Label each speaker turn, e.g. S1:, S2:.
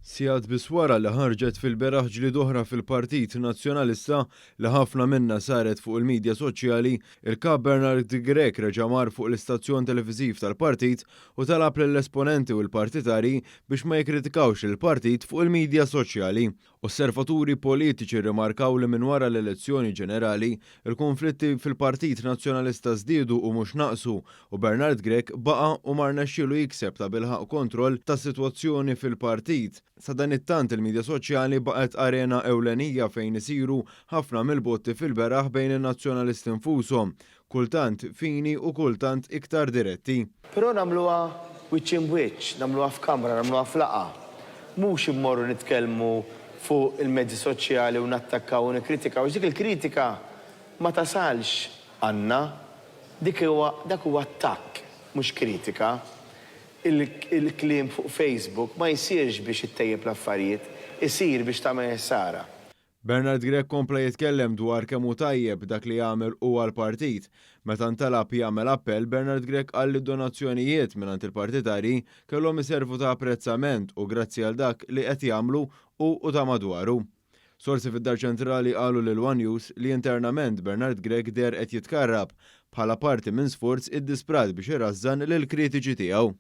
S1: Sigħat biss wara li ħarġet fil-beraħ ġlied oħra fil-Partit Nazzjonalista li ħafna minnha saret fuq il-midja soċjali, il-kap Bernard Grech reġa' mar fuq l-istazzjon televiżiv tal-partit u talab lill-esponenti u l-partitari biex ma jikkritikawx il-partit fuq il-midja soċjali. Osservaturi politiċi rrimarkaw li minn wara l-elezzjoni ġenerali il-konflitti fil-Partit Nazzjonalista żdiedu u mhux naqsu u Bernard Grech baqa' u ma rnexxielu jikseb ta' bilħaq kontroll tas-sitwazzjoni fil-partit. Sa dan it-tant il-midja soċjali baqgħet arena ewlenija fejn isiru ħafna mill-botti fil-beraħ bejn in-nazzjonalisti infushom, kultant fini u kultant iktar diretti.
S2: Però nagħmluha wiċċ imwiċċ, nagħmluha f'kamra, nagħmluha f'laqgħa. Mhux immorru nitkellmu fuq il-mezzi soċjali u nattakkaw u nikkritikaw. Dik il-kritika ma tasalx għandna, dak huwa attakk, mhux kritika. Il-kliem fuq Facebook ma jsirx biex ittejjeb l-affarijiet, isir biex tagħmel ħsara.
S1: Bernard Grech kompla jitkellem dwar kemm hu tajjeb dak li jagħmel huwa l-partit. Meta ntalab jagħmel appell, Bernard Grech qal li d-donazzjonijiet mingħand il-partitari kellhom iservu ta' apprezzament u grazzi għal dak li qed jagħmlu u ta' madwaru. Sorsi fid-Dar Ċentrali qalu lil One News li internament Bernard Grech der qed jitkarrab bħala parti minn sforz id-disprat biex irażżan lill kritiċi tiegħu.